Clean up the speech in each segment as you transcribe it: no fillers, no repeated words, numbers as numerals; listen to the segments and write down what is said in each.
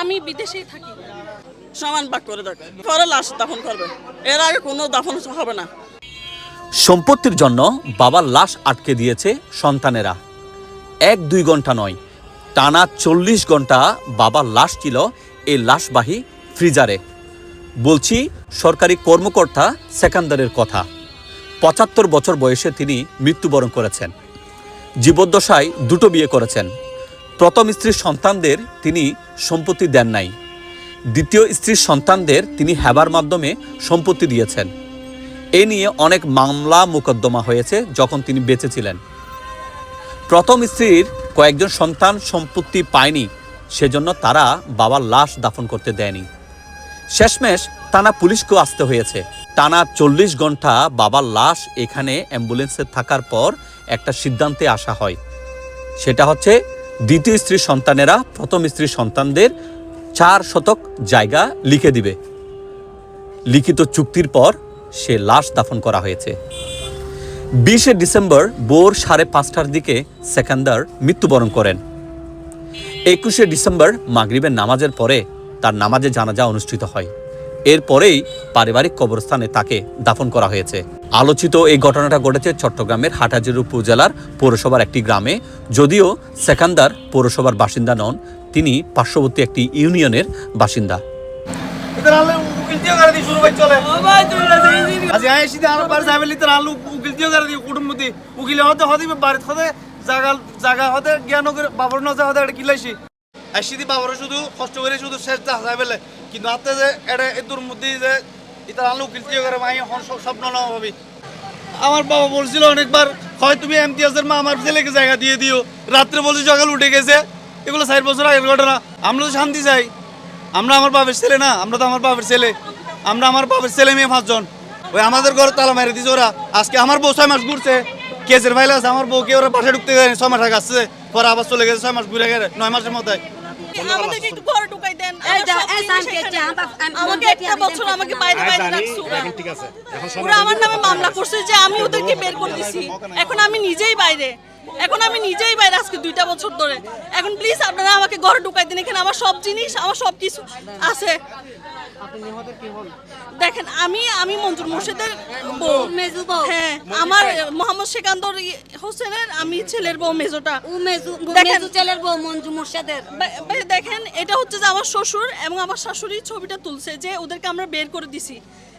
আমি বিদেশেই থাকি। সমান ভাগ করে দেখ পরে লাশ দাফন করবে, এর আগে কোনো দাফন হবে না। সম্পত্তির জন্য বাবার লাশ আটকে দিয়েছে সন্তানেরা। 1-2 ঘন্টা নয়, টানা 40 ঘন্টা বাবার লাশ ছিল এই লাশবাহী ফ্রিজারে। বলছি সরকারি কর্মকর্তা সেকান্দারের কথা। 75 বছর বয়সে তিনি মৃত্যুবরণ করেছেন। জীবদ্দশায় 2টো বিয়ে করেছেন। প্রথম স্ত্রীর সন্তানদের তিনি সম্পত্তি দেন নাই। দ্বিতীয় স্ত্রীর সন্তানদের তিনি হেবার মাধ্যমে সম্পত্তি দিয়েছেন। এ নিয়ে অনেক মামলা মোকদ্দমা হয়েছে যখন তিনি বেঁচে ছিলেন। প্রথম স্ত্রীর কয়েকজন সন্তান সম্পত্তি পায়নি, সেজন্য তারা বাবার লাশ দাফন করতে দেয়নি। শেষমেশ টানা পুলিশকেও আসতে হয়েছে। টানা 40 ঘন্টা বাবার লাশ এখানে অ্যাম্বুলেন্সে থাকার পর একটা সিদ্ধান্তে আসা হয়। সেটা হচ্ছে দ্বিতীয় স্ত্রীর সন্তানেরা প্রথম স্ত্রীর সন্তানদের 4 শতক জায়গা লিখে দিবে। লিখিত চুক্তির পর সে লাশ দাফন করা হয়েছে। 20 ডিসেম্বর ভোর 5:30টার দিকে সেকান্দার মৃত্যুবরণ করেন। 21 ডিসেম্বর মাগরিবের নামাজের পরে তার নামাজে জানাজা অনুষ্ঠিত হয়। এরপরেই পারিবারিক কবরস্থানে তাকে দাফন করা হয়েছে। আলোচিত এই ঘটনাটা ঘটেছে চট্টগ্রামের হাটহাজারী উপজেলার পৌরসভার একটি গ্রামে। যদিও সেকান্দার পৌরসভার বাসিন্দা নন, তিনি পার্শ্ববর্তী একটি ইউনিয়নের বাসিন্দা। শুধু কষ্ট করে শুধু শেষ যাবে কিন্তু আপনি যে এটা এর মধ্যে যে এটা আলু উকিল করে মাই স্বপ্ন না ভাবি। আমার বাবা বলছিল অনেকবার, হয় তুমি এমতিয়াজের মা আমার ছেলেকে জায়গা দিয়ে দিও, রাত্রে বলছি সকাল উঠে গেছে। এগুলো 4 বছর আগের ঘটনা। আমরা তো শান্তি চাই, আমরা আমার বাপের ছেলে না, আমরা তো আমার বাপের ছেলে, আমরা আমার বাপের ছেলে মেয়ে 5 জন। ওই আমাদের ঘরে তালা মেরে দিছে ওরা। আজকে আমার বউ 6 মাস ঘুরছে, কেসের ফাইল আছে, আমার বউকে ওরা বাসায় ঢুকতে দেয়নি, 6 মাস আগে আসছে, পরে আবার চলে গেছে, 6 মাস ঘুরে গেছে, 9 মাসের মধ্যে। আমাদেরকে একটু ঘরে ঢুকাই দেন। আমাকে একটা বছর আমাকে বাইরে রাখছো ওরা। আমার নামে মামলা করছে যে আমি ওদেরকে বের করে দিছি। এখন আমি নিজেই বাইরে আজকে 2টা বছর ধরে। এখন প্লিজ আপনারা আমাকে ঘরে ঢুকাই দিন। এখানে আমার সব জিনিস, আমার সব কিছু আছে। দেখেন আমি মঞ্জুর মোর্শেদের বউ। হ্যাঁ, আমার মোহাম্মদ সেকান্দর হোসেনের আমি ছেলের বউ, মেজোটা। ছেলের বউ মঞ্জু মোর্শেদের। দেখেন, এটা হচ্ছে যে আমার শ্বশুর এবং আমার শাশুড়ি ছবিটা তুলছে যে ওদেরকে আমরা বের করে দিছি,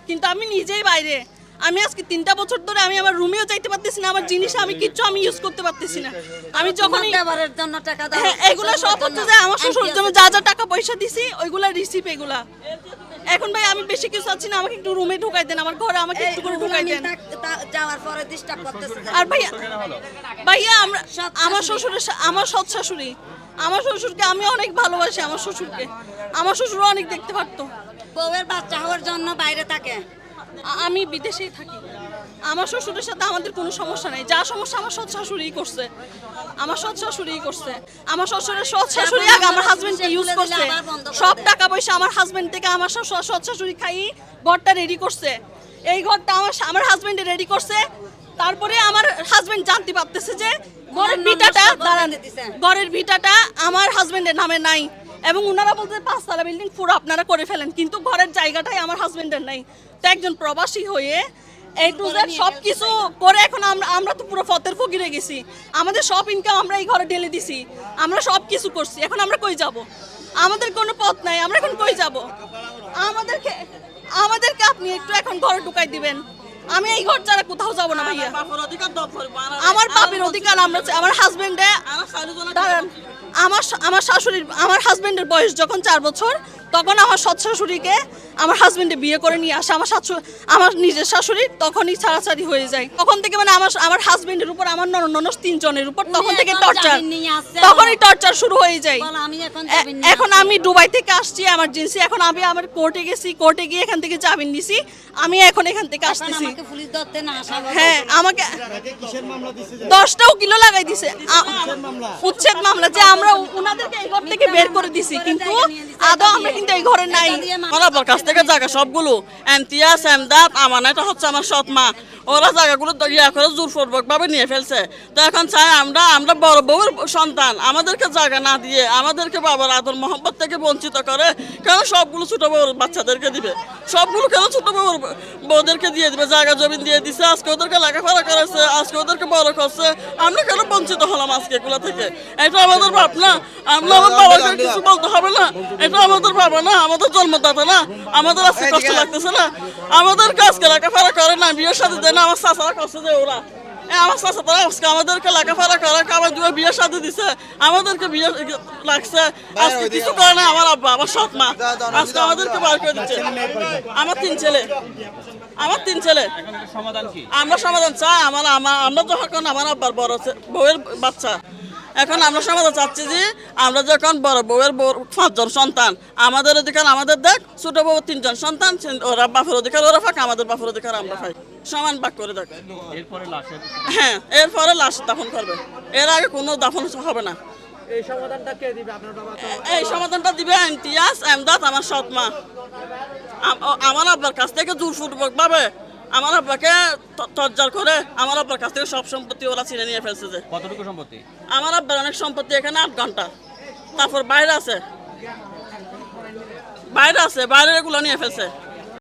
কিন্তু আমি নিজেই বাইরে। আমি আজকে 3টা বছর ধরে আমি আমার রুমেও যাইতে পারতেছি না, আমার জিনিস আমি কিচ্ছু আমি ইউজ করতে পারতেছি না। আমি যখন এগুলো সব হচ্ছে যে আমার শ্বশুর জন্য যা যা টাকা পয়সা দিছি ওইগুলা রিসিপ এগুলা। এখন ভাই আমি বেশি কিছু চাচ্ছি না, আমাকে একটু রুমে ঢুকাই দেন, আমার ঘরে আমাকে একটু করে ঢুকাই দেন। আর ভাইয়া আমার শ্বশুরের আমার সৎ শাশুড়ি, আমার শ্বশুরকে আমি অনেক ভালোবাসি। আমার শ্বশুর অনেক দেখতে পারতো। বউয়ের বাচ্চা হওয়ার জন্য বাইরে থাকে। আমি বিদেশেই থাকি। আমার শ্বশুরের সাথে আমাদের কোনো সমস্যা নাই। যা সমস্যা আমার সৎ শাশুড়িই করছে। আমার শ্বশুরের সৎ শাশুড়ি আগে আমার হাজবেন্ডকে ইউজ করছে। সব টাকা পয়সা আমার হাজবেন্ড থেকে আমার সৎ শাশুড়ি খাই ঘরটা রেডি করছে। এই ঘরটা আমার হাজবেন্ডে রেডি করছে। তারপরে আমার হাজবেন্ড জানতে পারতেছে যে ঘরের ভিটাটা আমার হাজবেন্ডের নামে নাই, এবং ওনারা বলতে 5 তলা বিল্ডিং পুরো আপনারা করে ফেলেন, কিন্তু ঘরের জায়গাটাই আমার হাজবেন্ডের নাই। তো একজন প্রবাসী হয়ে এই টু জেড সবকিছু করে এখন আমরা তো পুরো ফতের ফকিরে গেছি। আমাদের সব ইনকাম আমরা এই ঘরে ঢেলে দিছি, আমরা সব কিছু করছি। এখন আমরা কই যাব? আমাদের কোনো পথ নাই, আমরা এখন কই যাব? আমাদেরকে আপনি একটু এখন ঘরে ঢুকাই দিবেন। আমি এই ঘর ছাড়া কোথাও যাব না ভাইয়া। আমার বাপের অধিকার আমার হাজবেন্ডে আমার শাশুড়ির আমার হাজবেন্ডের বয়স যখন 4 বছর, তখন আমার সৎ শাশুড়িকে আমার হাজবেন্ডে বিয়ে করে নিয়ে আসে আমার নিজের শাশুড়ি। তখনই ছাড়াছাড়ি হয়ে যায়। তখন থেকে মানে আমার হাজবেন্ডের উপর, আমার ননদ 3 জনের উপর তখন থেকে টর্চার শুরু হয়ে যায়। এখন আমি দুবাই থেকে আসছি এমার্জেন্সি। এখন আমি আমার কোর্টে গেছি, কোর্টে গিয়ে এখান থেকে জামিন নিছি। আমি এখন এখান থেকে আসতেছি। হ্যাঁ, আমাকে 10টা উকিল লাগাই দিছে উচ্ছেদ মামলা, যে আমরা ওনাদেরকে এই ঘর থেকে বের করে দিছি, কিন্তু আদৌ আমরা কিন্তু এই ঘরে নাই। আমার আব্বার কাছ থেকে জায়গা সবগুলো এমতিয়াজ এমদাদ আমানা, এটা হচ্ছে আমার সৎ মা, ওরা জায়গাগুলো ইয়া করে জোরপূর্বক ভাবে নিয়ে ফেলছে। তো এখন চাই আমরা বড় বউয়ের সন্তান, আমাদেরকে জায়গা না দিয়ে আমাদেরকে বাবার আদর মোহাম্মত থেকে বঞ্চিত করে কেন সবগুলো ছোট বউর বাচ্চাদেরকে দিবে, সবগুলো কেন ছোট বউর বউদেরকে দিয়ে দিবে? জায়গা জমি দিয়ে দিছে, আজকে ওদেরকে লেখাপড়া করেছে, আজকে ওদেরকে বড় করছে, আমরা কেন বঞ্চিত হলাম আজকে এগুলো থেকে? এটা আমাদের বাপ না, আমরা আমার বাবাকে কিছু বলতে হবে না? এটা আমাদের বাবা না, আমাদের জন্মদাতা না? আমাদের আজকে কষ্ট লাগতেছে না? আমাদেরকে আজকে লেখাপড়া করে না, বিয়ের সাথে দেয় না, আমার চাচারা করছে যে ওরা আমার চাচারা আজকে আমাদেরকে লেখাপড়া করে আমার দুটো বিয়ের সাথে দিছে, আমাদেরকে বিয়ে লাগছে, আজকে কিছু করে না আমার আব্বা আমার সৎ মা, আজকে আমাদেরকে বার করে দিচ্ছে। আমার তিন ছেলে আমরা সমাধান চাই। আমরা যখন আমার আব্বার বড় বউয়ের বাচ্চা, এখন আমরা সমাধান চাচ্ছি যে আমরা যখন বড় বউয়ের 5 জন সন্তান, আমাদের অধিকার আমাদের দেখ, ছোট বউ 3 জন সন্তান, ওরা বাপের অধিকার ওরা পাক, আমাদের বাপের অধিকার আমরা পাই, সমান ভাগ করে দেখ। হ্যাঁ, এরপরে লাশ দাফন করবে, এর আগে কোনো দাফন হবে না। এই সমাধানটা দিবে ইমতিয়াজ এমদাদ আমার সৎ মা। আমার আব্বার কাছ থেকে জোরপূর্বক ভাবে আমার আব্বাকে তজ্জার করে আমার আব্বার কাছ থেকে সব সম্পত্তি ওরা ছিনে নিয়ে ফেলছে। যে কতটুকু সম্পত্তি? আমার আব্বার অনেক সম্পত্তি এখানে 8 ঘন্টা, তারপর বাইরে আছে, বাইরে এগুলো নিয়ে ফেলছে।